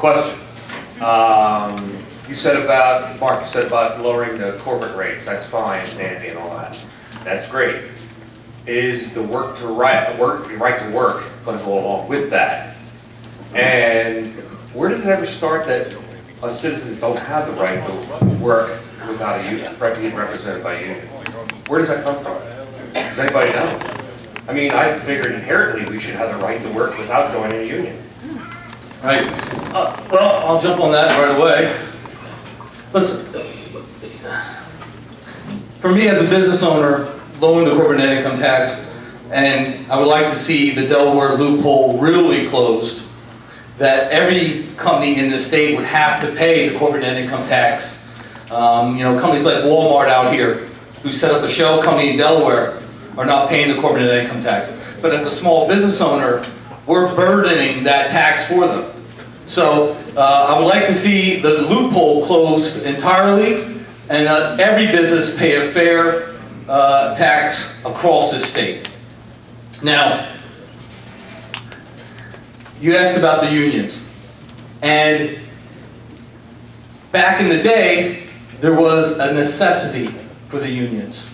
Question. You said about, Mark, you said about lowering the corporate rates. That's fine and dandy and all that. That's great. Is the right to work going to go along with that? And where did it ever start that us citizens don't have the right to work without a union, being represented by a union? Where does that come from? Does anybody know? I mean, I figured inherently we should have the right to work without joining a union. Right. Well, I'll jump on that right away. Listen, for me as a business owner, lowering the corporate net income tax, and I would like to see the Delaware loophole really closed, that every company in the state would have to pay the corporate net income tax. Companies like Walmart out here, who set up a shell company in Delaware, are not paying the corporate net income tax. But as a small business owner, we're burdening that tax for them. So I would like to see the loophole closed entirely, and every business pay a fair tax across the state. Now, you asked about the unions. And back in the day, there was a necessity for the unions.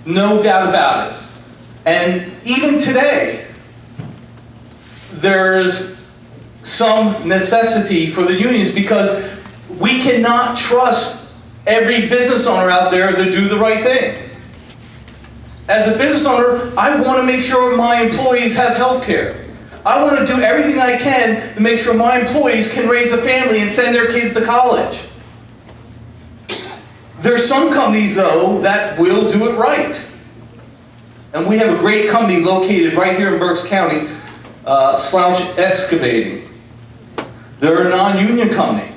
No doubt about it. And even today, there's some necessity for the unions because we cannot trust every business owner out there to do the right thing. As a business owner, I want to make sure my employees have health care. I want to do everything I can to make sure my employees can raise a family and send their kids to college. There's some companies, though, that will do it right. And we have a great company located right here in Berks County, Slouch Excavating. They're a non-union company.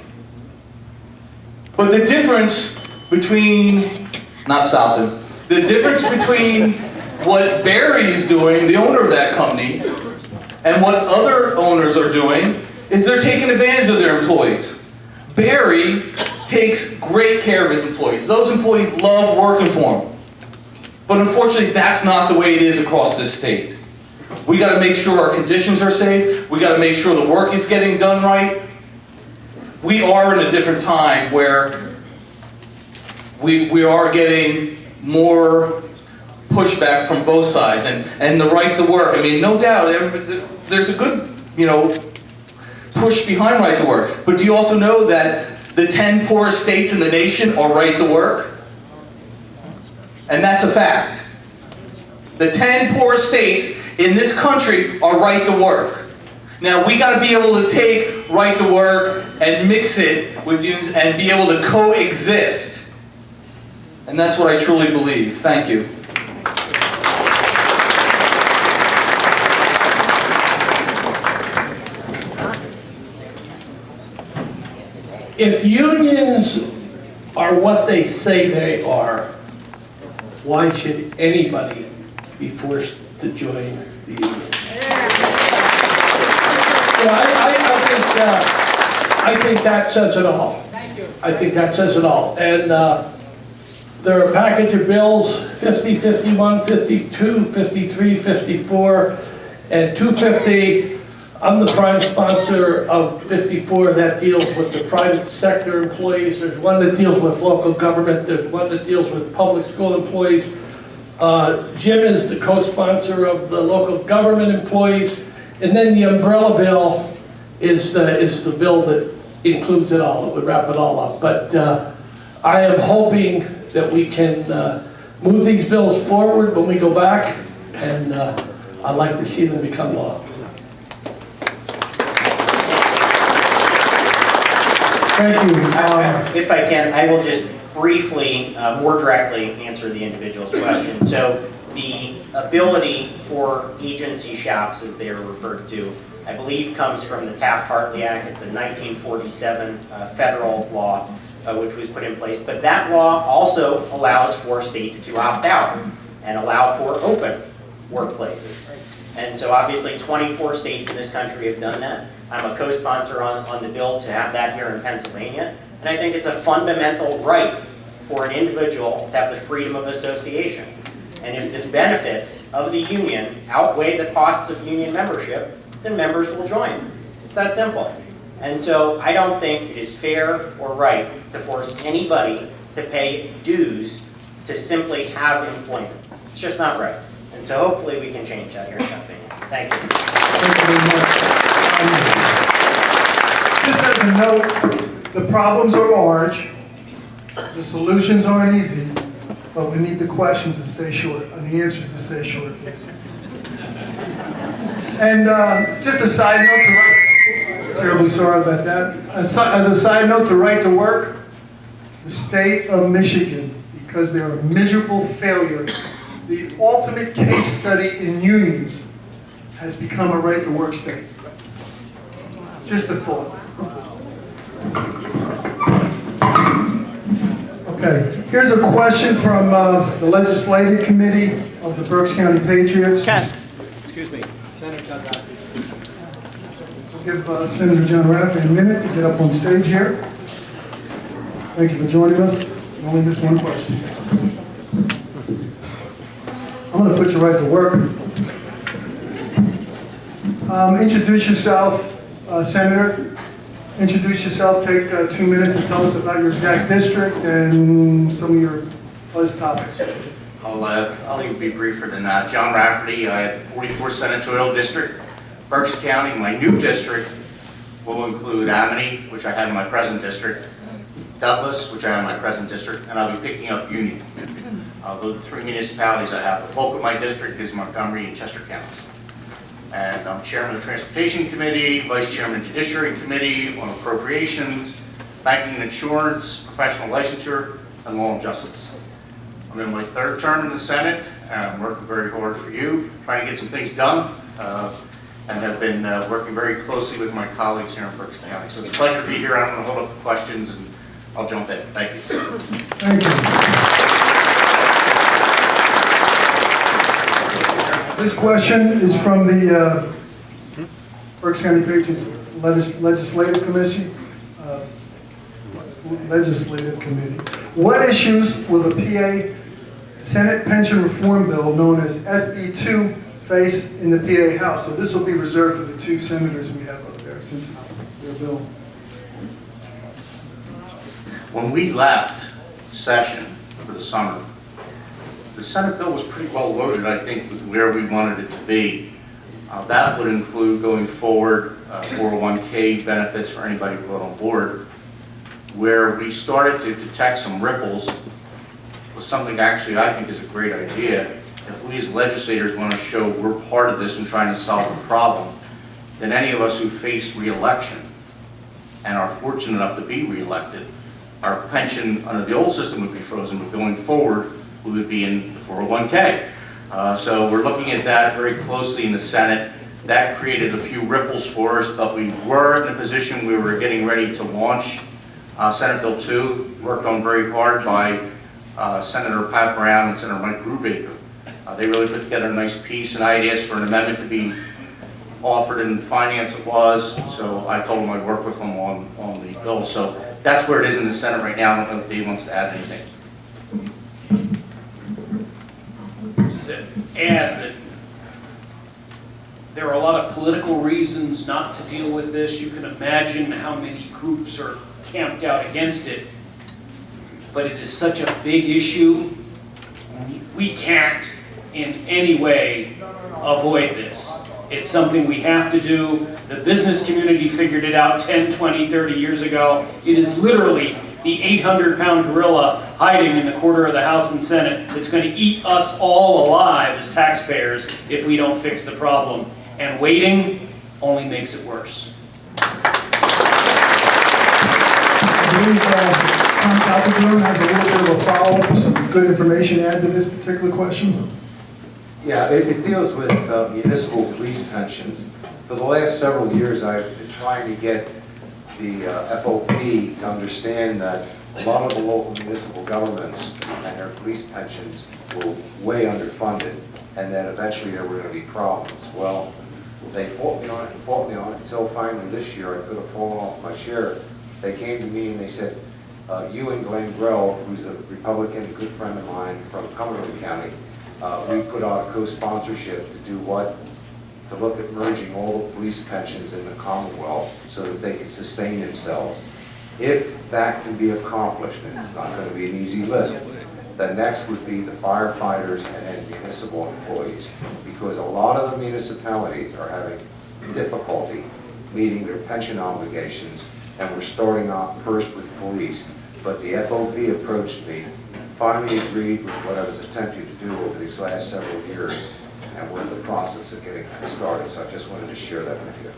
But the difference between, the difference between what Barry is doing, the owner of that company, and what other owners are doing, is they're taking advantage of their employees. Barry takes great care of his employees. Those employees love working for him. But unfortunately, that's not the way it is across this state. We got to make sure our conditions are safe. We got to make sure the work is getting done right. We are in a different time where we are getting more pushback from both sides, and the right to work. I mean, no doubt, there's a good, push behind right to work. But do you also know that the 10 poorest states in the nation are right to work? And that's a fact. The 10 poorest states in this country are right to work. Now, we got to be able to take right to work and mix it with unions and be able to coexist. And that's what I truly believe. Thank you. If unions are what they say they are, why should anybody be forced to join the union? I think that says it all. Thank you. I think that says it all. And there are a package of bills, 50, 51, 52, 53, 54, and 250. I'm the prime sponsor of 54 that deals with the private sector employees. There's one that deals with local government. There's one that deals with public school employees. Jim is the co-sponsor of the local government employees. And then the umbrella bill is the bill that includes it all. It would wrap it all up. But I am hoping that we can move these bills forward when we go back. And I'd like to see them become law. Thank you. If I can, I will just briefly, more directly answer the individual's question. So the ability for agency shops, as they are referred to, I believe comes from the Taft-Hartley Act. It's a 1947 federal law which was put in place. But that law also allows for states to opt out and allow for open workplaces. And so obviously 24 states in this country have done that. I'm a co-sponsor on the bill to have that here in Pennsylvania. And I think it's a fundamental right for an individual to have the freedom of association. And if the benefits of the union outweigh the costs of union membership, then members will join. It's that simple. And so I don't think it is fair or right to force anybody to pay dues to simply have employment. It's just not right. And so hopefully we can change that here in Pennsylvania. Thank you. Thank you very much. Just as a note, the problems are large, the solutions aren't easy, but we need the questions to stay short, and the answers to stay short, please. And just a side note to right, terribly sorry about that. As a side note to right to work, the state of Michigan, because they're a miserable failure, the ultimate case study in unions, has become a right to work state. Just a thought. Okay, here's a question from the Legislative Committee of the Berks County Patriots. Ken, excuse me, Senator John Rafferty. We'll give Senator John Rafferty a minute to get up on stage here. Thank you for joining us. You only missed one question. I'm going to put you right to work. Introduce yourself, Senator. Introduce yourself, take 2 minutes and tell us about your exact district and some of your buzz topics. I'll even be briefer than that. John Rafferty, I have 44 Senatorial District, Berks County. My new district will include Amity, which I have in my present district, Douglas, which I have in my present district, and I'll be picking up Union. Those are the 3 municipalities I have. The bulk of my district is Montgomery and Chester counties. And I'm chairman of the Transportation Committee, vice chairman of the Judiciary Committee on Appropriations, Banking and Insurance, Professional Licensure, and Law and Justice. I'm in my 3rd term in the Senate, and I'm working very hard for you, trying to get some things done, and have been working very closely with my colleagues here in Berks County. So it's a pleasure to be here. I'm going to hold up the questions, and I'll jump in. Thank you. Thank you. This question is from the Berks County Patriots Legislative Committee. What issues will the PA Senate Pension Reform Bill, known as SB2, face in the PA House? So this will be reserved for the 2 senators we have up there, since it's their bill. When we left session for the summer, the Senate bill was pretty well loaded, I think, with where we wanted it to be. That would include going forward 401k benefits for anybody brought on board. Where we started to detect some ripples was something actually I think is a great idea. If we as legislators want to show we're part of this and trying to solve the problem, then any of us who face re-election and are fortunate enough to be re-elected, our pension under the old system would be frozen, but going forward, we would be in the 401k. So we're looking at that very closely in the Senate. That created a few ripples for us, but we were in a position we were getting ready to launch Senate Bill 2, worked on very hard by Senator Pat Brown and Senator Mike Brubaker. They really put together a nice piece, and I had asked for an amendment to be offered in finance it was, so I told him I'd work with him on the bill. So that's where it is in the Senate right now. I don't know if Dave wants to add anything. And there are a lot of political reasons not to deal with this. You can imagine how many groups are camped out against it. But it is such a big issue, we can't in any way avoid this. It's something we have to do. The business community figured it out 10, 20, 30 years ago. It is literally the 800-pound gorilla hiding in the corner of the House and Senate that's going to eat us all alive as taxpayers if we don't fix the problem. And waiting only makes it worse. I believe Tom Calpagirone has a little bit of a follow-up with some good information to add to this particular question. Yeah, it deals with municipal police pensions. For the last several years, I've been trying to get the FOP to understand that a lot of the local municipal governments and their police pensions were way underfunded, and that eventually there were going to be problems. Well, they fought me on it until finally this year I could have fallen off my chair. They came to me and they said, you and Glenn Grell, who's a Republican, a good friend of mine from Cumberland County, we put out a co-sponsorship to do what to look at merging all the police pensions in the Commonwealth so that they can sustain themselves. If that can be accomplished, and it's not going to be an easy lift, the next would be the firefighters and municipal employees, because a lot of the municipalities are having difficulty meeting their pension obligations, and we're starting off first with police. But the FOP approached me, finally agreed with what I was attempting to do over these last several years, and we're in the process of getting that started. So I just wanted to share that with you.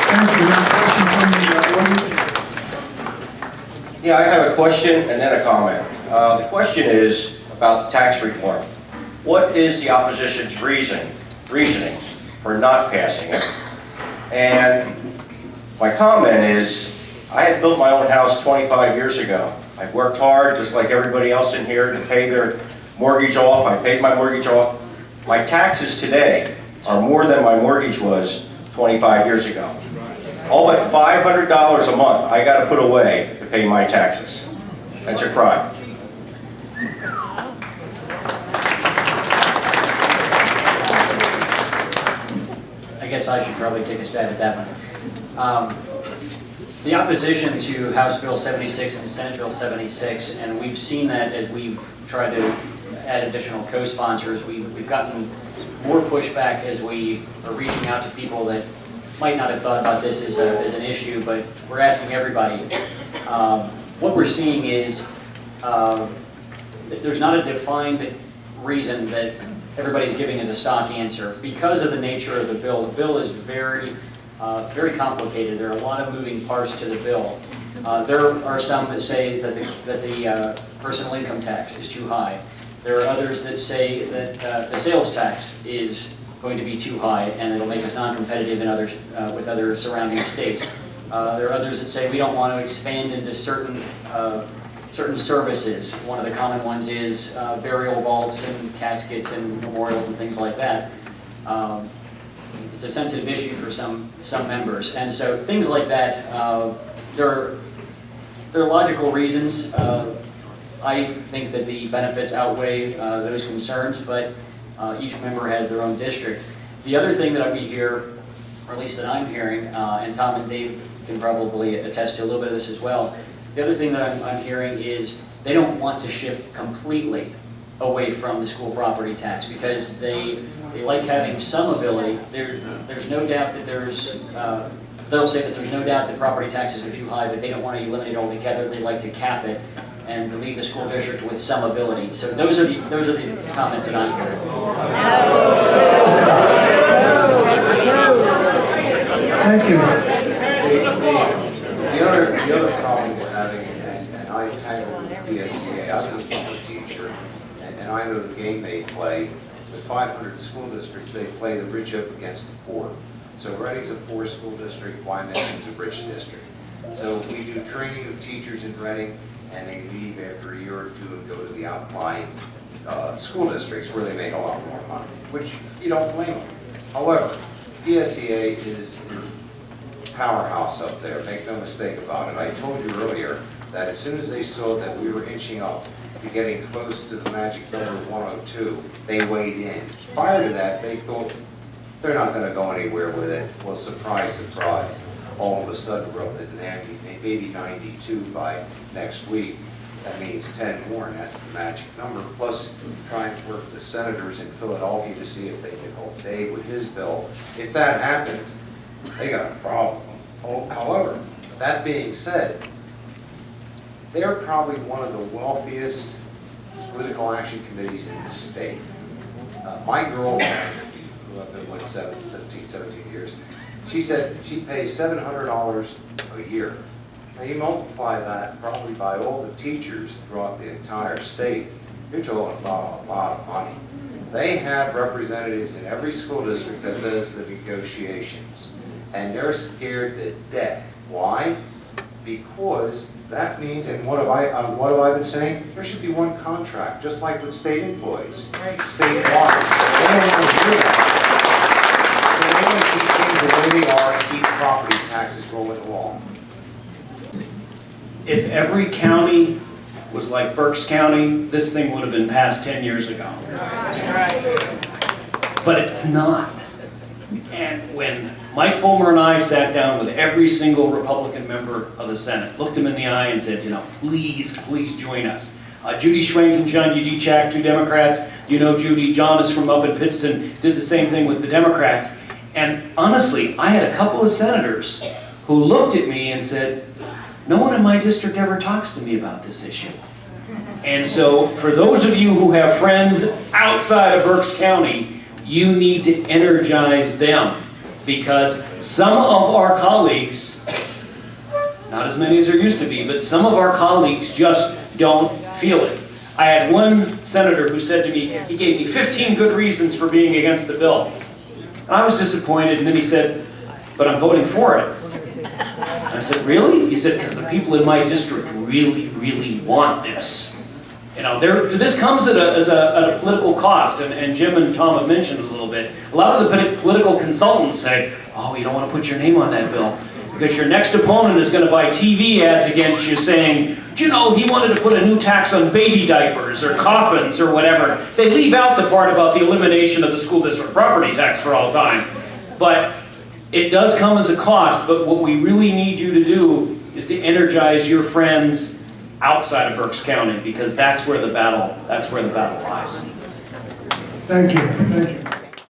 Thank you. Now, question from the audience. Yeah, I have a question and then a comment. The question is about the tax reform. What is the opposition's reasoning for not passing it? And my comment is, I had built my own house 25 years ago. I've worked hard, just like everybody else in here, to pay their mortgage off. I paid my mortgage off. My taxes today are more than my mortgage was 25 years ago. All but $500 a month I got to put away to pay my taxes. That's a crime. I guess I should probably take a stab at that one. The opposition to House Bill 76 and Senate Bill 76, and we've seen that as we've tried to add additional co-sponsors, we've gotten more pushback as we are reaching out to people that might not have thought about this as an issue, but we're asking everybody. What we're seeing is that there's not a defined reason that everybody's giving as a stock answer. Because of the nature of the bill is very complicated. There are a lot of moving parts to the bill. There are some that say that the personal income tax is too high. There are others that say that the sales tax is going to be too high and it'll make us non-competitive in with other surrounding states. There are others that say we don't want to expand into certain services. One of the common ones is burial vaults and caskets and memorials and things like that. It's a sensitive issue for some members, and so things like that. There are logical reasons. I think that the benefits outweigh those concerns, but each member has their own district. The other thing that we hear, or at least that I'm hearing, and Tom and Dave can probably attest to a little bit of this as well. The other thing that I'm hearing is they don't want to shift completely away from the school property tax because they like having some ability. There's no doubt that they'll say that there's no doubt that property taxes are too high, but they don't want to eliminate it altogether. They like to cap it and leave the school district with some ability. So those are the comments that I'm hearing. Thank you. The other problem we're having, and I tangled with PSCA, I was a public teacher, and I know the game they play. With 500 school districts, they play the rich up against the poor. So Reading's a poor school district, Wyoming's a rich district. So we do training of teachers in Reading, and they leave after a year or two and go to the outlying school districts where they make a lot more money, which you don't blame them. However, PSCA is powerhouse up there, make no mistake about it. I told you earlier that as soon as they saw that we were inching up to getting close to the magic number 102, they weighed in. Prior to that, they thought they're not going to go anywhere with it. Well, surprise, surprise. All of a sudden, we're up at 90, maybe 92 by next week. That means 10 more, and that's the magic number. Plus, trying to work with the senators in Philadelphia to see if they can help Dave with his bill. If that happens, they got a problem. However, that being said, they're probably one of the wealthiest political action committees in the state. My girlfriend, who I've been with 17 years, she said she pays $700 a year. Now you multiply that probably by all the teachers throughout the entire state, you're talking about a lot of money. They have representatives in every school district that does the negotiations, and they're scared to death. Why? Because that means, and what have I been saying? There should be one contract, just like with state employees, statewide. They don't want to do that. So they want to keep things the way they are and keep property taxes rolling along. If every county was like Berks County, this thing would have been passed 10 years ago. Right. but it's not. And when Mike Fulmer and I sat down with every single Republican member of the Senate, looked him in the eye and said, please join us. Judy Schwenk and John Yudichak, 2 Democrats. You know Judy. John is from up in Pittston, did the same thing with the Democrats. And honestly, I had a couple of senators who looked at me and said, no one in my district ever talks to me about this issue. And so for those of you who have friends outside of Berks County, you need to energize them, because some of our colleagues, not as many as there used to be, but some of our colleagues just don't feel it. I had one senator who said to me, he gave me 15 good reasons for being against the bill. And I was disappointed, and then he said, but I'm voting for it. And I said, really? He said, because the people in my district really want this. This comes at a political cost, and Jim and Tom have mentioned it a little bit. A lot of the political consultants say, oh, you don't want to put your name on that bill, because your next opponent is going to buy TV ads against you saying, do you know, he wanted to put a new tax on baby diapers or coffins or whatever. They leave out the part about the elimination of the school district property tax for all time. But it does come as a cost, but what we really need you to do is to energize your friends outside of Berks County, because that's where the battle lies. Thank you.